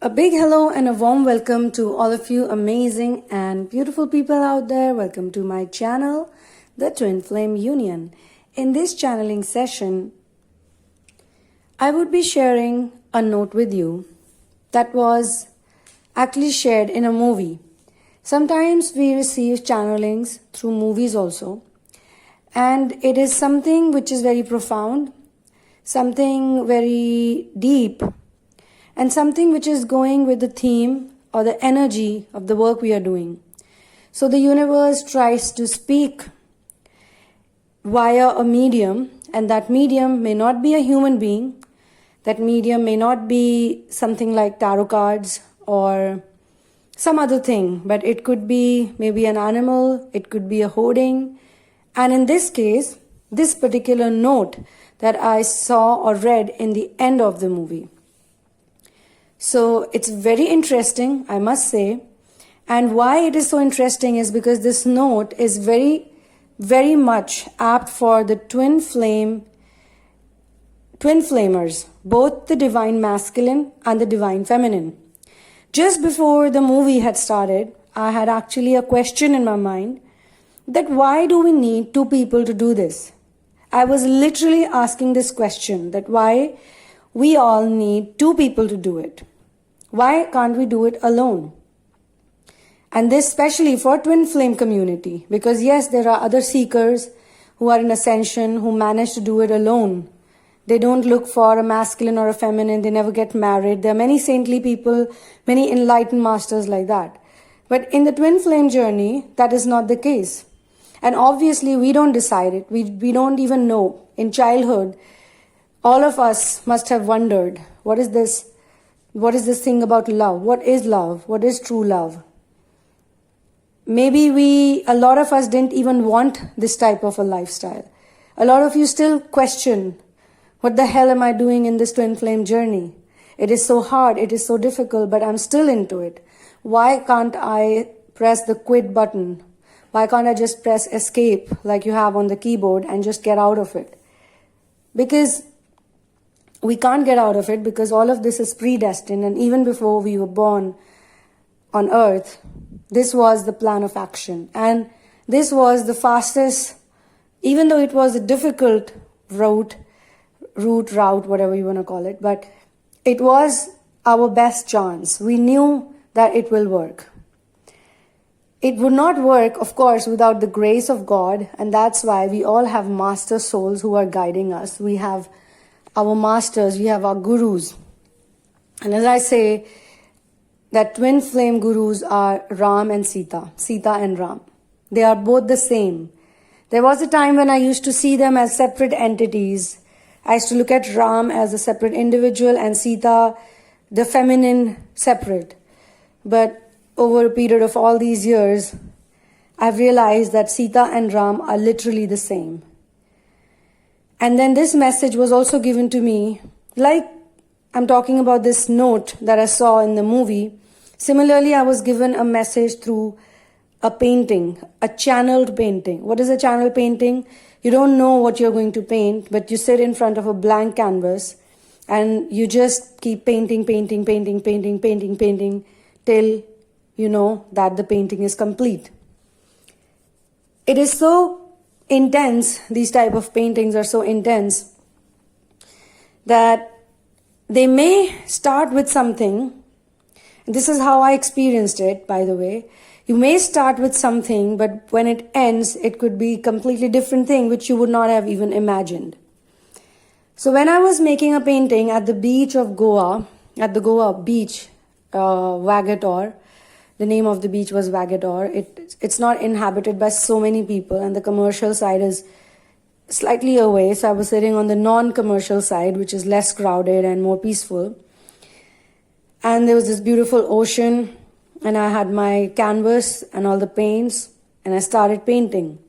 A big hello and a warm welcome to all of you amazing and beautiful people out there. Welcome to my channel, the Twinflame Union. In this channeling session, I would be sharing a note with you that was actually shared in a movie. Sometimes we receive channelings through movies also, and it is something which is very profound, something very deep, and something which is going with the theme or the energy of the work we are doing. So the universe tries to speak via a medium, and that medium may not be a human being. That medium may not be something like tarot cards or some other thing, but it could be maybe an animal, it could be a hoarding. And in this case, this particular note that I saw or read in the end of the movie. So it's very interesting, I must say. And why it is so interesting is because this note is very, very much apt for the twin flamers, both the divine masculine and the divine feminine. Just before the movie had started, I had actually a question in my mind that why do we need two people to do this? I was literally asking this question, that why we all need two people to do it. Why can't we do it alone? And this especially for twin flame community, because yes, there are other seekers who are in ascension who manage to do it alone. They don't look for a masculine or a feminine. They never get married. There are many saintly people, many enlightened masters like that. But in the twin flame journey, that is not the case. And obviously, we don't decide it. We don't even know. In childhood, all of us must have wondered, what is this? What is this thing about love? What is love? What is true love? Maybe a lot of us didn't even want this type of a lifestyle. A lot of you still question, what the hell am I doing in this twin flame journey? It is so hard, it is so difficult, but I'm still into it. Why can't I press the quit button? Why can't I just press escape like you have on the keyboard and just get out of it? Because we can't get out of it, because all of this is predestined, and even before we were born on earth, this was the plan of action. And this was the fastest, even though it was a difficult route, whatever you want to call it, but it was our best chance. We knew that it will work. It would not work, of course, without the grace of God, and that's why we all have master souls who are guiding us. We have our masters, we have our gurus. And as I say, that twin flame gurus are Ram and Sita and Ram. They are both the same. There was a time when I used to see them as separate entities. I used to look at Ram as a separate individual and Sita, the feminine, separate. But over a period of all these years, I've realized that Sita and Ram are literally the same. And then this message was also given to me, like I'm talking about this note that I saw in the movie. Similarly, I was given a message through a painting, a channeled painting. What is a channel painting? You don't know what you're going to paint, but you sit in front of a blank canvas and you just keep painting till you know that the painting is complete. It is so intense, these type of paintings are so intense that they may start with something. This is how I experienced it, by the way. You may start with something, but when it ends, it could be a completely different thing which you would not have even imagined. So when I was making a painting at the beach of Goa, at the Goa beach, Vagator, the name of the beach was Vagator. It's not inhabited by so many people, and the commercial side is slightly away. So I was sitting on the non-commercial side, which is less crowded and more peaceful. And there was this beautiful ocean, and I had my canvas and all the paints, and I started painting.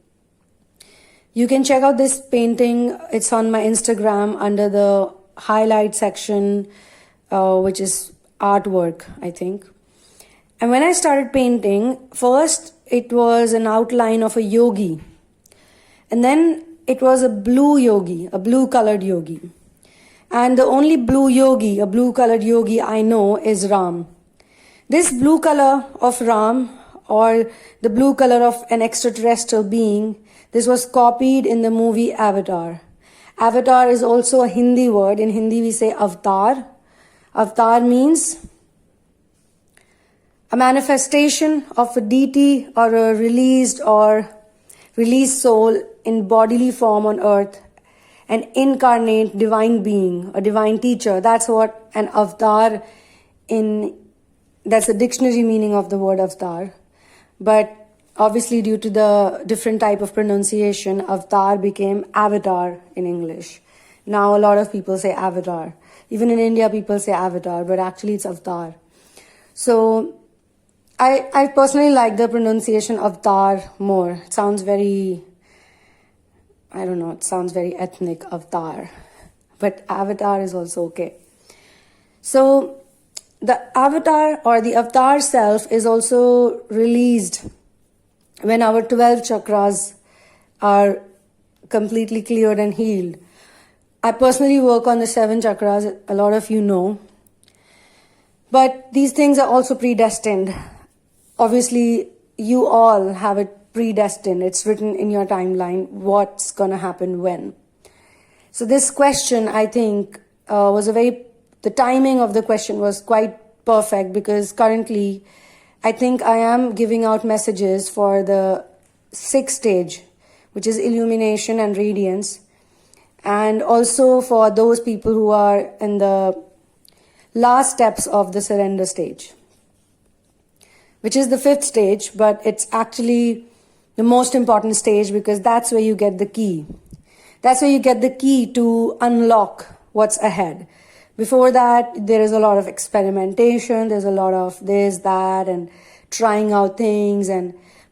You can check out this painting. It's on my Instagram under the highlight section, which is artwork, I think. And when I started painting, first it was an outline of a yogi. And then it was a blue yogi, a blue colored yogi. And the only blue yogi, a blue colored yogi I know is Ram. This blue color of Ram, or the blue color of an extraterrestrial being, this was copied in the movie Avatar. Avatar is also a Hindi word. In Hindi we say avatar. Avatar means a manifestation of a deity or a released soul in bodily form on earth, an incarnate divine being, a divine teacher. That's what an avatar that's the dictionary meaning of the word avatar. But obviously due to the different type of pronunciation, avatar became avatar in English. Now a lot of people say avatar. Even in India people say avatar, but actually it's avatar. So I personally like the pronunciation avatar more. It sounds very, I don't know, it sounds very ethnic, avatar. But avatar is also okay. So the avatar or the avatar self is also released when our 12 chakras are completely cleared and healed. I personally work on the 7 chakras, a lot of you know. But these things are also predestined. Obviously, you all have it predestined. It's written in your timeline what's going to happen when. So this question, I think, the timing of the question was quite perfect, because currently I think I am giving out messages for the 6th stage, which is illumination and radiance, and also for those people who are in the last steps of the surrender stage, which is the 5th stage, but it's actually the most important stage, because that's where you get the key. That's where you get the key to unlock what's ahead. Before that, there is a lot of experimentation, there's a lot of this, that, and trying out things.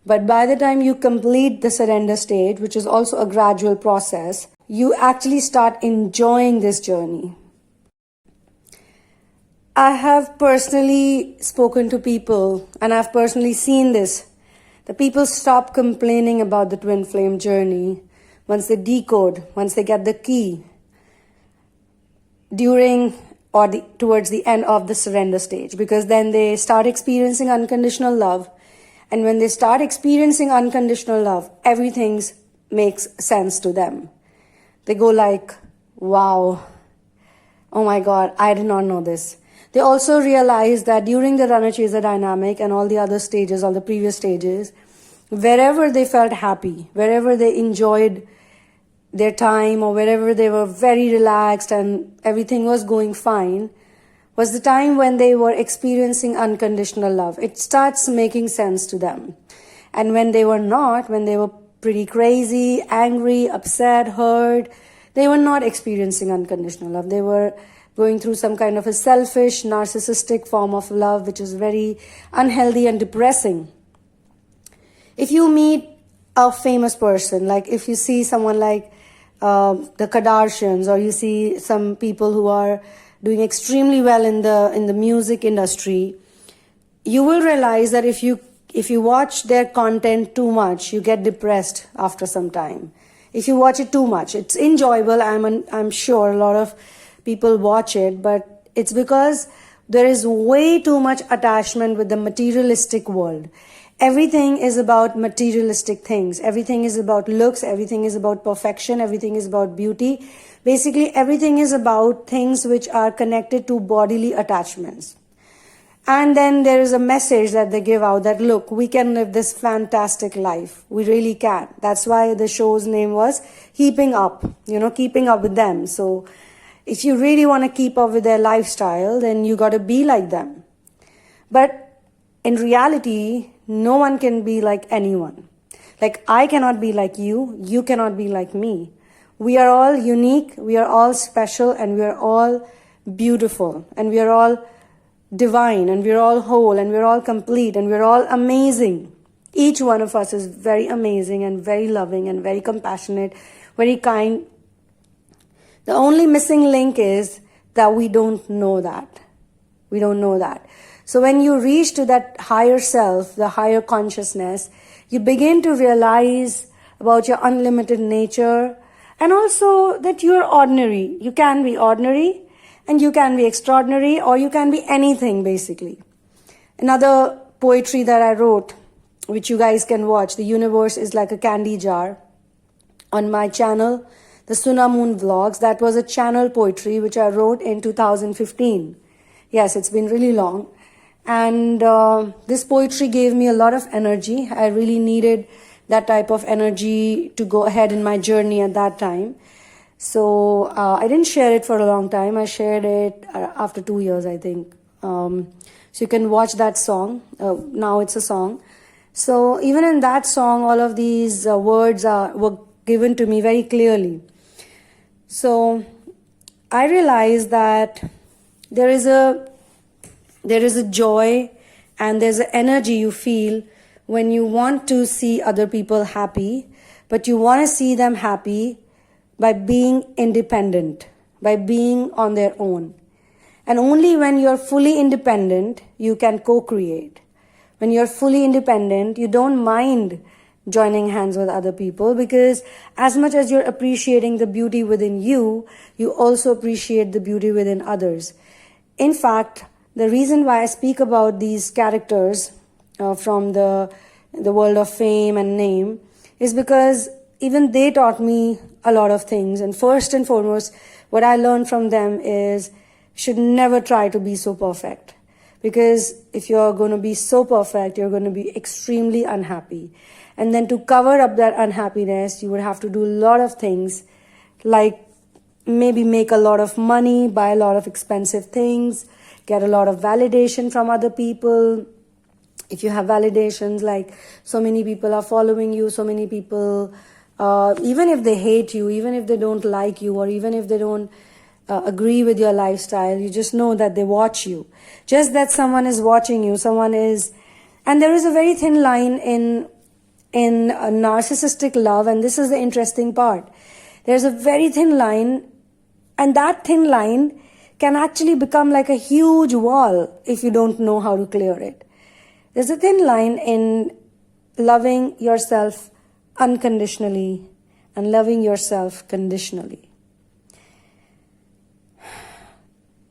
But by the time you complete the surrender stage, which is also a gradual process, you actually start enjoying this journey. I have personally spoken to people, and I've personally seen this. The people stop complaining about the twin flame journey once they decode, once they get the key, during or towards the end of the surrender stage, because then they start experiencing unconditional love. And when they start experiencing unconditional love, everything makes sense to them. They go like, wow, oh my God, I did not know this. They also realize that during the runner-chaser dynamic and all the other stages, all the previous stages, wherever they felt happy, wherever they enjoyed their time, or wherever they were very relaxed and everything was going fine, was the time when they were experiencing unconditional love. It starts making sense to them. And when they were not, when they were pretty crazy, angry, upset, hurt, they were not experiencing unconditional love. They were going through some kind of a selfish, narcissistic form of love, which is very unhealthy and depressing. If you meet a famous person, like if you see someone like the Kardashians, or you see some people who are doing extremely well in the music industry, you will realize that if you watch their content too much, you get depressed after some time. If you watch it too much, it's enjoyable. I'm sure a lot of people watch it, but it's because there is way too much attachment with the materialistic world. Everything is about materialistic things. Everything is about looks. Everything is about perfection. Everything is about beauty. Basically, everything is about things which are connected to bodily attachments. And then there is a message that they give out that, look, we can live this fantastic life. We really can. That's why the show's name was Keeping Up, keeping up with them. So if you really want to keep up with their lifestyle, then you got to be like them. But in reality, no one can be like anyone. Like, I cannot be like you. You cannot be like me. We are all unique. We are all special, and we are all beautiful, and we are all divine, and we are all whole, and we are all complete, and we are all amazing. Each one of us is very amazing and very loving and very compassionate, very kind. The only missing link is that we don't know that. We don't know that. So when you reach to that higher self, the higher consciousness, you begin to realize about your unlimited nature, And also that you're ordinary. You can be ordinary, and you can be extraordinary, or you can be anything, basically. Another poetry that I wrote, which you guys can watch, "The Universe is Like a Candy Jar," on my channel, the Sunamoon Vlogs. That was a channel poetry which I wrote in 2015. Yes, it's been really long. And this poetry gave me a lot of energy. I really needed that type of energy to go ahead in my journey at that time. So I didn't share it for a long time. I shared it after 2 years, I think. So you can watch that song. Now it's a song. So even in that song, all of these words were given to me very clearly. So I realized that there is a joy and there's an energy you feel when you want to see other people happy, but you want to see them happy by being independent, by being on their own. And only when you're fully independent, you can co-create. When you're fully independent, you don't mind joining hands with other people, because as much as you're appreciating the beauty within you, you also appreciate the beauty within others. In fact, the reason why I speak about these characters from the world of fame and name is because even they taught me a lot of things. And first and foremost, what I learned from them is should never try to be so perfect. Because if you're going to be so perfect, you're going to be extremely unhappy. And then to cover up that unhappiness, you would have to do a lot of things, like maybe make a lot of money, buy a lot of expensive things, get a lot of validation from other people. If you have validations, like so many people are following you, so many people, even if they hate you, even if they don't like you, or even if they don't agree with your lifestyle, you just know that they watch you. Just that someone is watching you, and there is a very thin line in a narcissistic love, and this is the interesting part. There's a very thin line, and that thin line can actually become like a huge wall if you don't know how to clear it. There's a thin line in loving yourself unconditionally and loving yourself conditionally.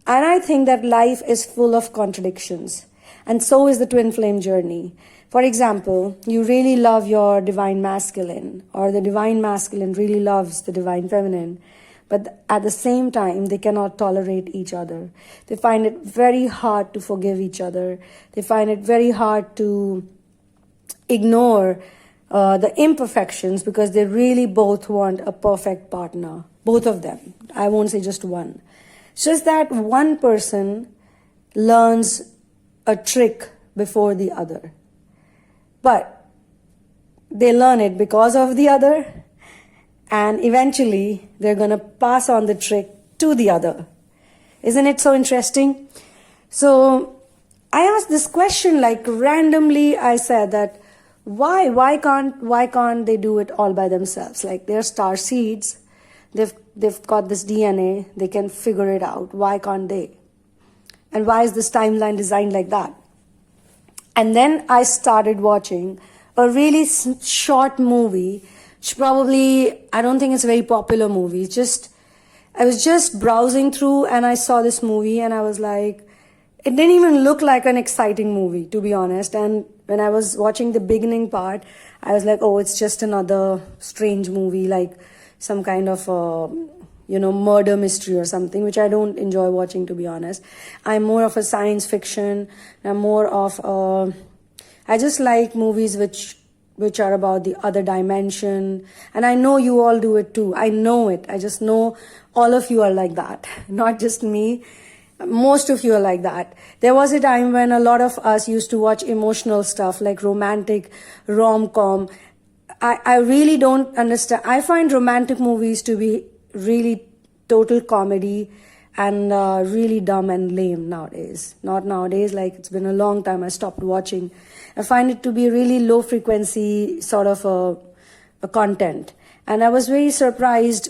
And I think that life is full of contradictions, and so is the twin flame journey. For example, you really love your divine masculine, or the divine masculine really loves the divine feminine, but at the same time, they cannot tolerate each other. They find it very hard to forgive each other. They find it very hard to ignore the imperfections, because they really both want a perfect partner. Both of them. I won't say just one. It's just that one person learns a trick before the other. But they learn it because of the other, and eventually they're going to pass on the trick to the other. Isn't it so interesting? So I asked this question, like randomly I said that why can't they do it all by themselves? Like they're star seeds, they've got this DNA, they can figure it out. Why can't they? And why is this timeline designed like that? And then I started watching a really short movie, which probably, I don't think it's a very popular movie. I was just browsing through and I saw this movie and I was like, it didn't even look like an exciting movie, to be honest. And when I was watching the beginning part, I was like, oh, it's just another strange movie, like some kind of murder mystery or something, which I don't enjoy watching, to be honest. I'm more of a science fiction. I'm more of I just like movies which are about the other dimension. And I know you all do it too. I know it. I just know all of you are like that. Not just me. Most of you are like that. There was a time when a lot of us used to watch emotional stuff like romantic, rom-com. I really don't understand. I find romantic movies to be really total comedy and really dumb and lame nowadays. Not nowadays, like it's been a long time I stopped watching. I find it to be really low frequency sort of a content. And I was very surprised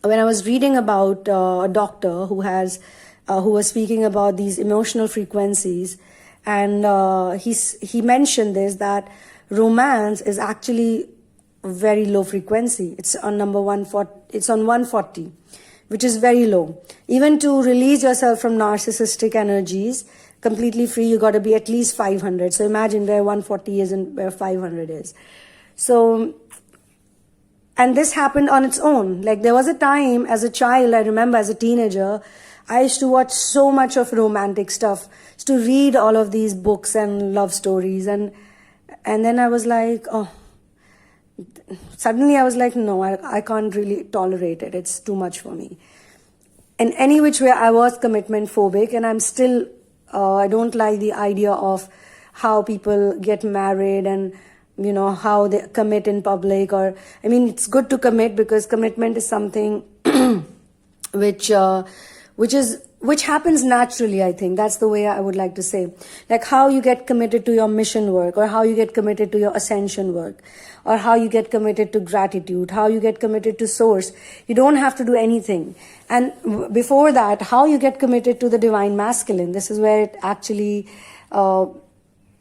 when I was reading about a doctor who was speaking about these emotional frequencies, and he mentioned this, that romance is actually very low frequency. It's on number 140, it's on 140, which is very low. Even to release yourself from narcissistic energies completely free, you got to be at least 500. So imagine where 140 is and where 500 is. So, and this happened on its own. Like there was a time as a child, I remember as a teenager, I used to watch so much of romantic stuff, used to read all of these books and love stories, and then I was like, oh, suddenly I was like, no, I can't really tolerate it. It's too much for me. In any which way, I was commitment phobic, and I'm still, I don't like the idea of how people get married and, you know, how they commit in public. Or, I mean, it's good to commit because commitment is something which happens naturally, I think. That's the way I would like to say. Like how you get committed to your mission work, or how you get committed to your ascension work, or how you get committed to gratitude, how you get committed to source. You don't have to do anything. And before that, how you get committed to the divine masculine. This is where it actually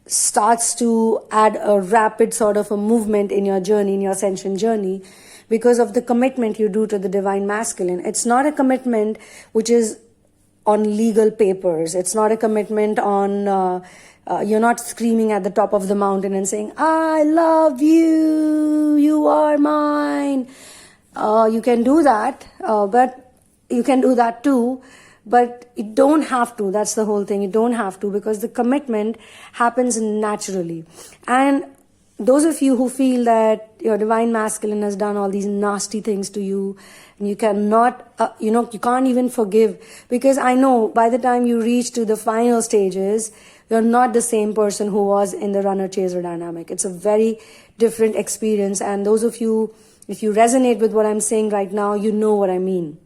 starts to add a rapid sort of a movement in your journey, in your ascension journey, because of the commitment you do to the divine masculine. It's not a commitment which is on legal papers. It's not a commitment on, you're not screaming at the top of the mountain and saying, I love you, you are mine. You can do that, but you can do that too, but you don't have to. That's the whole thing. You don't have to, because the commitment happens naturally. And those of you who feel that your divine masculine has done all these nasty things to you, and you cannot, you can't even forgive, because I know by the time you reach to the final stages, you're not the same person who was in the runner-chaser dynamic. It's a very different experience. And those of you, if you resonate with what I'm saying right now, you know what I mean.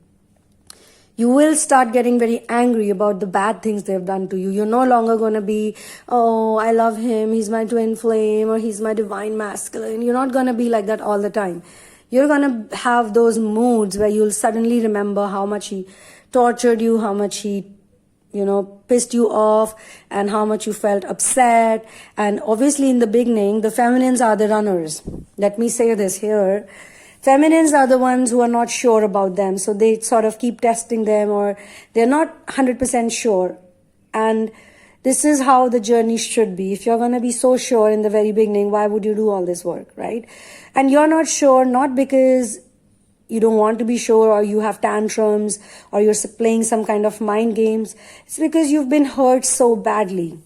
You will start getting very angry about the bad things they've done to you. You're no longer going to be, oh, I love him, he's my twin flame, or he's my divine masculine. You're not going to be like that all the time. You're going to have those moods where you'll suddenly remember how much he tortured you, how much he, pissed you off, and how much you felt upset. And obviously in the beginning, the feminines are the runners. Let me say this here. Feminines are the ones who are not sure about them, so they sort of keep testing them, or they're not 100% sure. And this is how the journey should be. If you're going to be so sure in the very beginning, why would you do all this work, right? And you're not sure, not because you don't want to be sure, or you have tantrums, or you're playing some kind of mind games. It's because you've been hurt so badly.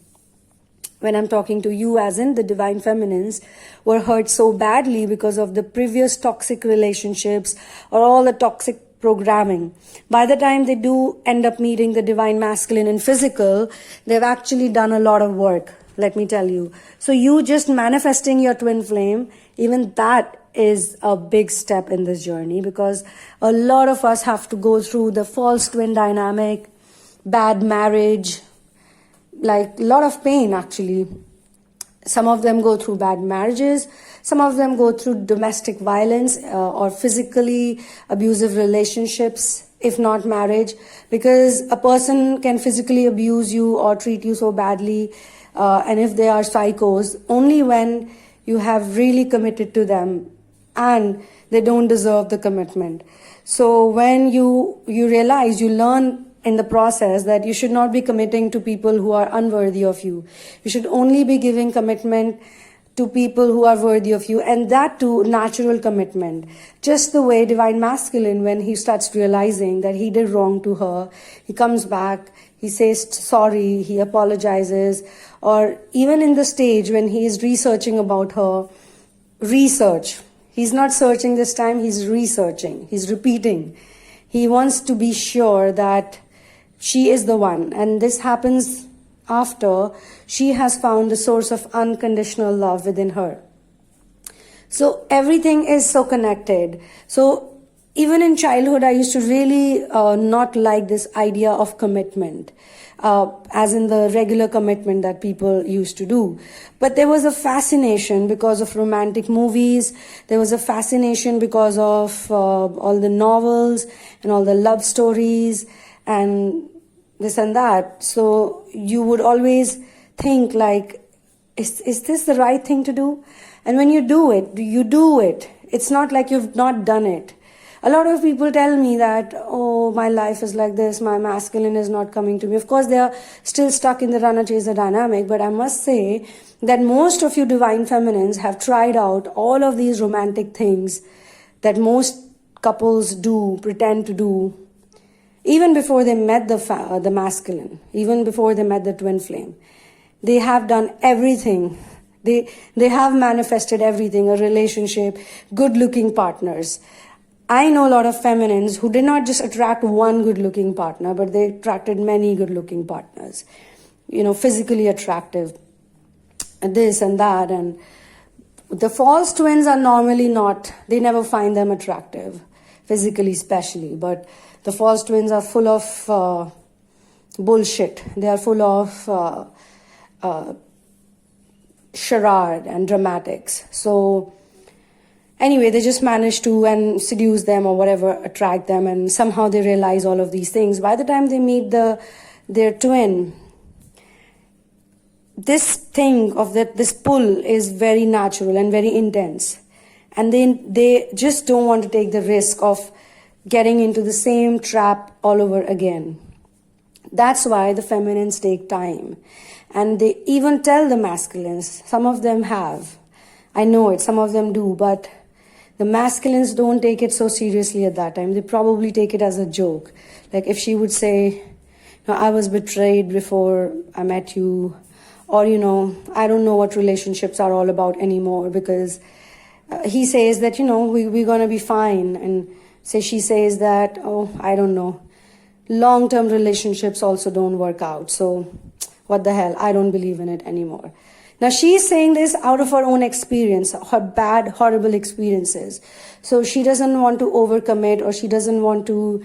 When I'm talking to you, as in the divine feminines, were hurt so badly because of the previous toxic relationships or all the toxic programming. By the time they do end up meeting the divine masculine in physical, they've actually done a lot of work, let me tell you. So you just manifesting your twin flame, even that is a big step in this journey, because a lot of us have to go through the false twin dynamic, bad marriage, like a lot of pain actually. Some of them go through bad marriages, some of them go through domestic violence or physically abusive relationships, if not marriage, because a person can physically abuse you or treat you so badly, and if they are psychos, only when you have really committed to them and they don't deserve the commitment. So when you realize, you learn in the process that you should not be committing to people who are unworthy of you. You should only be giving commitment to people who are worthy of you, and that too natural commitment. Just the way divine masculine, when he starts realizing that he did wrong to her, he comes back, he says sorry, he apologizes, or even in the stage when he is researching about her, research. He's not searching this time, he's researching, he's repeating. He wants to be sure that she is the one, and this happens after she has found the source of unconditional love within her. So everything is so connected. So even in childhood, I used to really not like this idea of commitment, as in the regular commitment that people used to do. But there was a fascination because of romantic movies. There was a fascination because of all the novels and all the love stories and this and that. So you would always think like, is this the right thing to do? And when you do it, It's not like you've not done it. A lot of people tell me that, oh, my life is like this, my masculine is not coming to me. Of course, they are still stuck in the runner-chaser dynamic, but I must say that most of you divine feminines have tried out all of these romantic things that most couples do, pretend to do, even before they met the masculine, even before they met the twin flame. They have done everything. They have manifested everything, a relationship, good-looking partners. I know a lot of feminines who did not just attract one good-looking partner, but they attracted many good-looking partners. Physically attractive, this and that. And the false twins are normally not, they never find them attractive, physically especially. But the false twins are full of bullshit. They are full of charade and dramatics. So anyway, they just manage to and seduce them or whatever, attract them, and somehow they realize all of these things. By the time they meet their twin, this thing of this pull is very natural and very intense. And they just don't want to take the risk of getting into the same trap all over again. That's why the feminines take time. And they even tell the masculines, some of them have. I know it, some of them do, but the masculines don't take it so seriously at that time. They probably take it as a joke. Like if she would say, I was betrayed before I met you, or, I don't know what relationships are all about anymore, because he says that, we're going to be fine. And she says that, oh, I don't know. Long-term relationships also don't work out. So what the hell? I don't believe in it anymore. Now, she's saying this out of her own experience, her bad, horrible experiences. So she doesn't want to overcommit, or she doesn't want to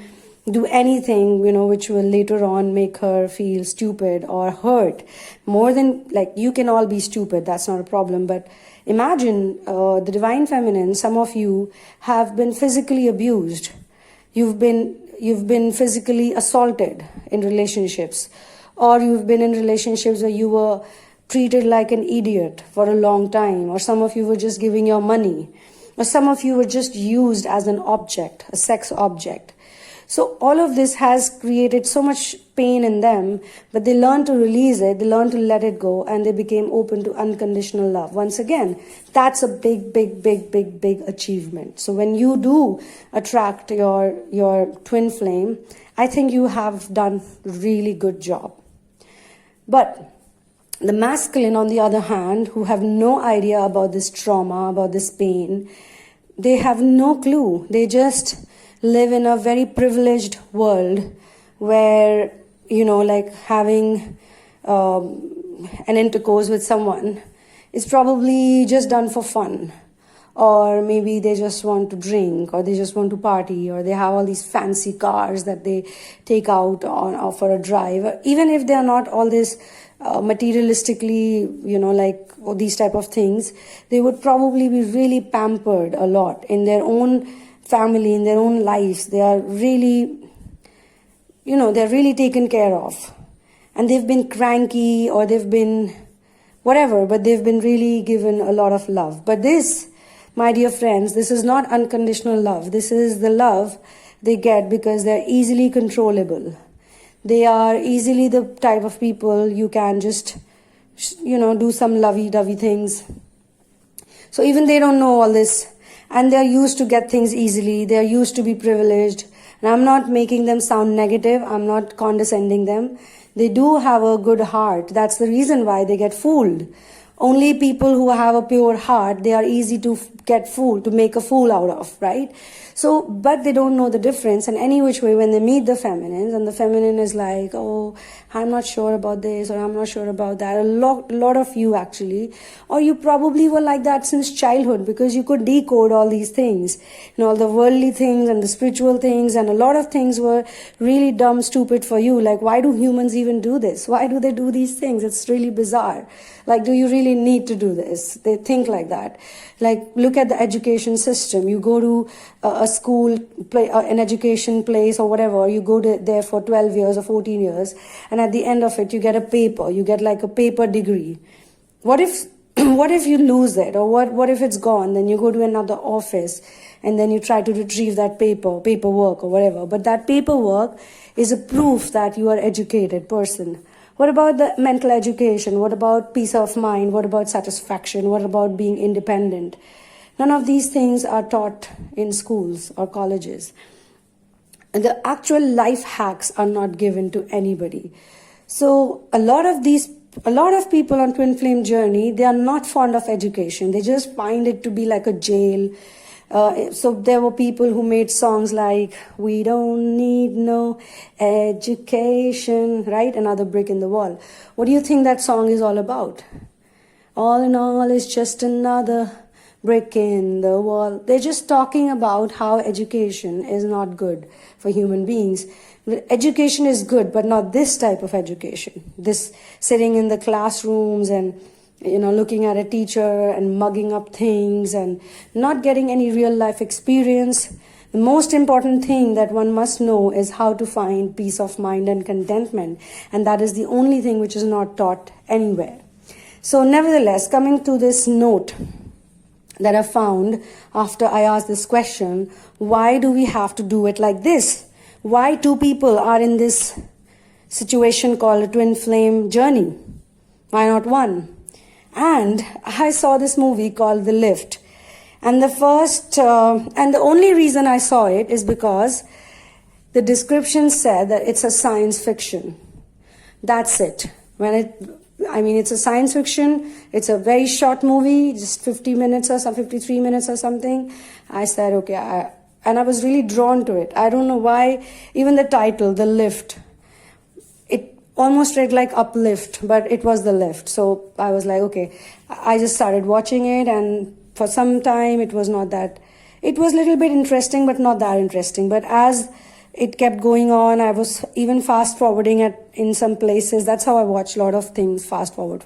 do anything, which will later on make her feel stupid or hurt. More than, you can all be stupid, that's not a problem. But imagine the divine feminine, some of you have been physically abused. You've been physically assaulted in relationships, or you've been in relationships where you were treated like an idiot for a long time, or some of you were just giving your money, or some of you were just used as an object, a sex object. So all of this has created so much pain in them, but they learned to release it, they learned to let it go, and they became open to unconditional love. Once again, that's a big, big, big, big, big achievement. So when you do attract your twin flame, I think you have done a really good job. But the masculine, on the other hand, who have no idea about this trauma, about this pain, they have no clue. They just live in a very privileged world where, having an intercourse with someone is probably just done for fun. Or maybe they just want to drink, or they just want to party, or they have all these fancy cars that they take out on for a drive. Even if they are not all this materialistically, these type of things, they would probably be really pampered a lot in their own family, in their own lives. They are really, they're really taken care of. And they've been cranky, or they've been whatever, but they've been really given a lot of love. But this, my dear friends, this is not unconditional love. This is the love they get because they're easily controllable. They are easily the type of people you can just, do some lovey-dovey things. So even they don't know all this, and they're used to get things easily. They're used to be privileged. And I'm not making them sound negative. I'm not condescending them. They do have a good heart. That's the reason why they get fooled. Only people who have a pure heart, they are easy to get fooled, to make a fool out of, right? So, but they don't know the difference. And any which way, when they meet the feminines, and the feminine is like, oh, I'm not sure about this, or I'm not sure about that. A lot of you actually, or you probably were like that since childhood, because you could decode all these things, all the worldly things and the spiritual things, and a lot of things were really dumb, stupid for you. Like, why do humans even do this? Why do they do these things? It's really bizarre. Like, do you really need to do this? They think like that. Like, look at the education system. You go to a school, an education place or whatever, you go there for 12 years or 14 years, and at the end of it, you get a paper. You get like a paper degree. What if what if you lose it, or what if it's gone? Then you go to another office and then you try to retrieve that paperwork or whatever. But that paperwork is a proof that you are an educated person. What about the mental education? What about peace of mind? What about satisfaction? What about being independent? None of these things are taught in schools or colleges. And the actual life hacks are not given to anybody. So a lot of people on Twin Flame journey, they are not fond of education. They just find it to be like a jail. So there were people who made songs like, we don't need no education, right? Another brick in the wall. What do you think that song is all about? All in all, it's just another brick in the wall. They're just talking about how education is not good for human beings. Education is good, but not this type of education. This sitting in the classrooms and looking at a teacher and mugging up things and not getting any real life experience. The most important thing that one must know is how to find peace of mind and contentment. And that is the only thing which is not taught anywhere. So nevertheless, coming to this note that I found after I asked this question, why do we have to do it like this? Why two people are in this situation called a twin flame journey? Why not one? And I saw this movie called The Lift. And the only reason I saw it is because the description said that it's a science fiction. That's it. It's a science fiction. It's a very short movie, just 50 minutes or 53 minutes or something. I said, okay, and I was really drawn to it. I don't know why, even the title, The Lift, it almost read like uplift, but it was The Lift. So I was like, okay, I just started watching it, and for some time it was a little bit interesting, but not that interesting. But as it kept going on, I was even fast forwarding in some places. That's how I watch a lot of things, fast forward.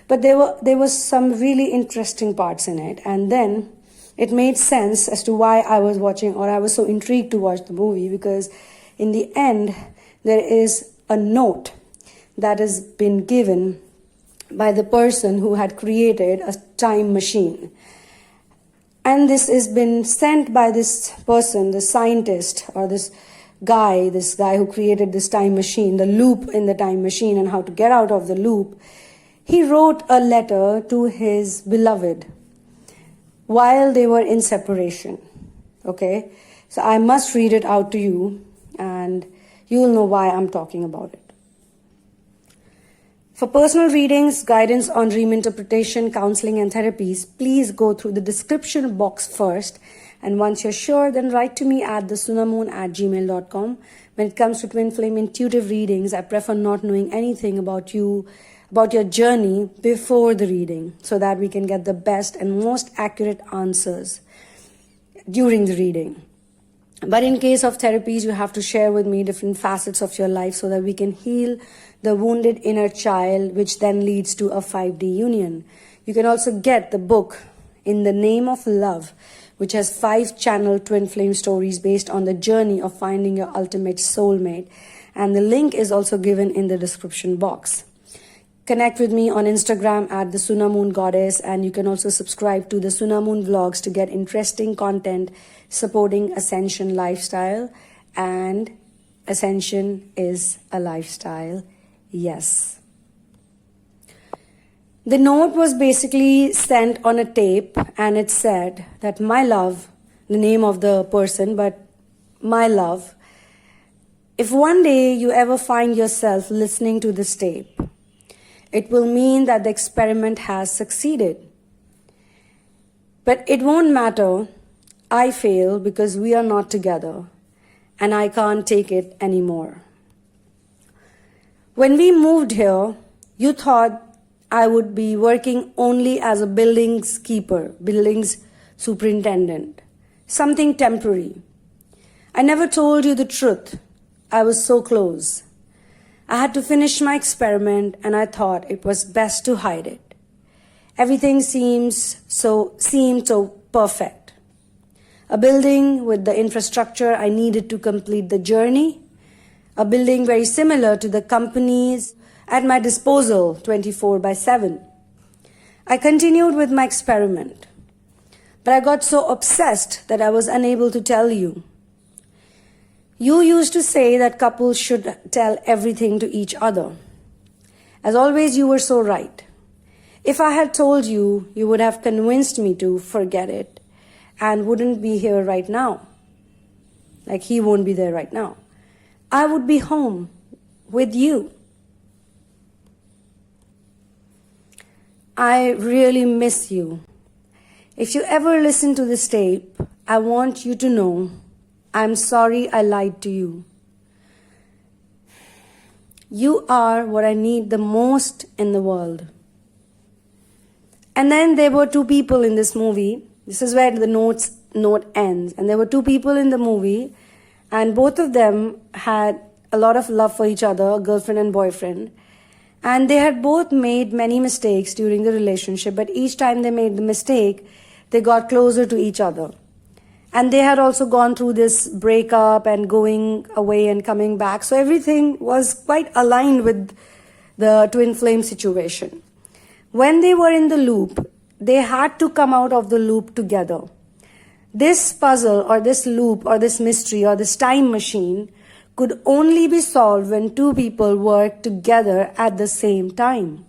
But there was some really interesting parts in it. And then it made sense as to why I was watching, or I was so intrigued to watch the movie, because in the end, there is a note that has been given by the person who had created a time machine. And this has been sent by this person, the scientist, or this guy who created this time machine, the loop in the time machine and how to get out of the loop. He wrote a letter to his beloved while they were in separation. Okay? So I must read it out to you, and you will know why I'm talking about it. For personal readings, guidance on dream interpretation, counseling, and therapies, please go through the description box first. And once you're sure, then write to me at thesunamoon@gmail.com. When it comes to Twin Flame intuitive readings, I prefer not knowing anything about you, about your journey before the reading, so that we can get the best and most accurate answers during the reading. But in case of therapies, you have to share with me different facets of your life so that we can heal the wounded inner child, which then leads to a 5D union. You can also get the book In the Name of Love, which has 5-channel twin flame stories based on the journey of finding your ultimate soulmate. And the link is also given in the description box. Connect with me on Instagram at the Sunamoon Goddess, and you can also subscribe to the Sunamoon vlogs to get interesting content supporting Ascension lifestyle. And Ascension is a lifestyle, yes. The note was basically sent on a tape, and it said that my love, the name of the person, but my love, if one day you ever find yourself listening to this tape, it will mean that the experiment has succeeded. But it won't matter. I fail because we are not together, and I can't take it anymore. When we moved here, you thought I would be working only as a buildings keeper, buildings superintendent, something temporary. I never told you the truth. I was so close. I had to finish my experiment, and I thought it was best to hide it. Everything seemed so perfect. A building with the infrastructure I needed to complete the journey. A building very similar to the companies at my disposal 24/7. I continued with my experiment, but I got so obsessed that I was unable to tell you. You used to say that couples should tell everything to each other. As always, you were so right. If I had told you, you would have convinced me to forget it and wouldn't be here right now. Like he won't be there right now. I would be home with you. I really miss you. If you ever listen to this tape, I want you to know I'm sorry I lied to you. You are what I need the most in the world. And then there were two people in this movie. This is where the note ends. And there were two people in the movie, and both of them had a lot of love for each other, girlfriend and boyfriend. And they had both made many mistakes during the relationship, but each time they made the mistake, they got closer to each other. And they had also gone through this breakup and going away and coming back. So everything was quite aligned with the twin flame situation. When they were in the loop, they had to come out of the loop together. This puzzle or this loop or this mystery or this time machine could only be solved when two people work together at the same time.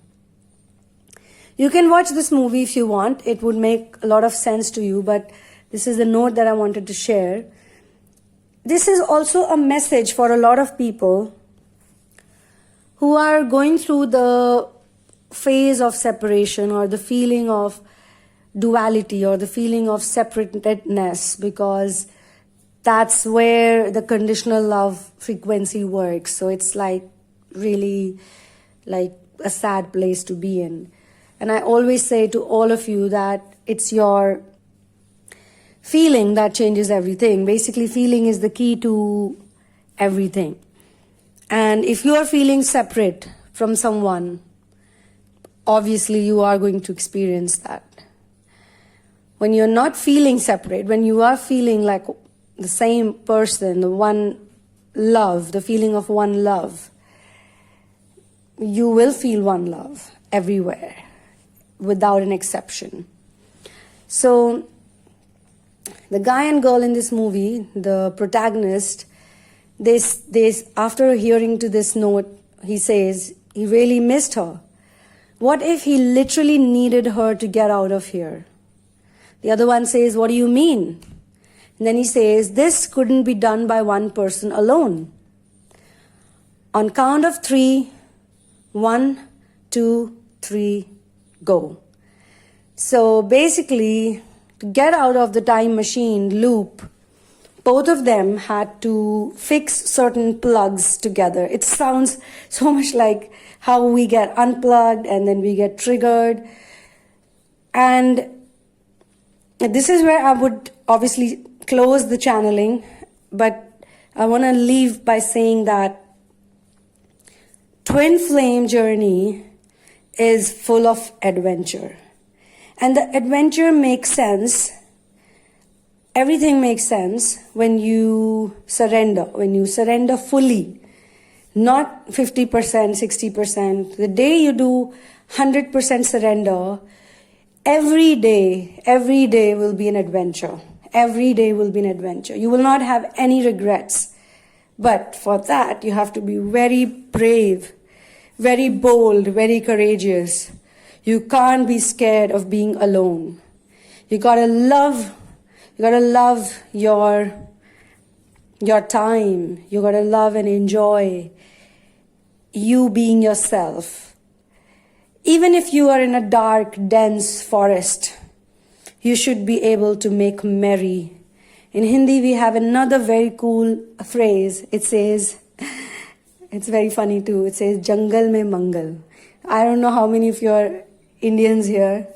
You can watch this movie if you want. It would make a lot of sense to you, but this is the note that I wanted to share. This is also a message for a lot of people who are going through the phase of separation or the feeling of duality or the feeling of separatedness, because that's where the conditional love frequency works. So it's like really like a sad place to be in. And I always say to all of you that it's your feeling that changes everything. Basically, feeling is the key to everything. And if you are feeling separate from someone, obviously you are going to experience that. When you're not feeling separate, when you are feeling like the same person, the one love, the feeling of one love, you will feel one love everywhere without an exception. So the guy and girl in this movie, the protagonist, they after hearing to this note, he says he really missed her. What if he literally needed her to get out of here? The other one says, what do you mean? And then he says, this couldn't be done by one person alone. On count of 3, 1, 2, 3, go. So basically, to get out of the time machine loop, both of them had to fix certain plugs together. It sounds so much like how we get unplugged and then we get triggered. And this is where I would obviously close the channeling, but I want to leave by saying that twin flame journey is full of adventure. And the adventure makes sense. Everything makes sense when you surrender fully, not 50%, 60%. The day you do 100% surrender, every day will be an adventure. Every day will be an adventure. You will not have any regrets. But for that, you have to be very brave, very bold, very courageous. You can't be scared of being alone. You gotta love your time. You gotta love and enjoy you being yourself. Even if you are in a dark, dense forest, you should be able to make merry. In Hindi, we have another very cool phrase. It says, it's very funny too. It says, Jangal mein mangal. I don't know how many of you are Indians here.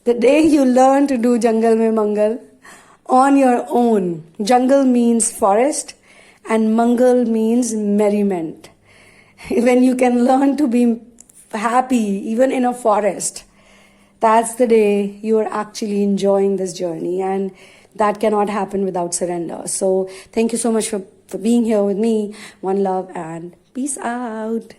The day you learn to do Jangal mein mangal on your own, jungle means forest and mangal means merriment. When you can learn to be happy even in a forest, that's the day you are actually enjoying this journey, and that cannot happen without surrender. So thank you so much for being here with me. One love and peace out.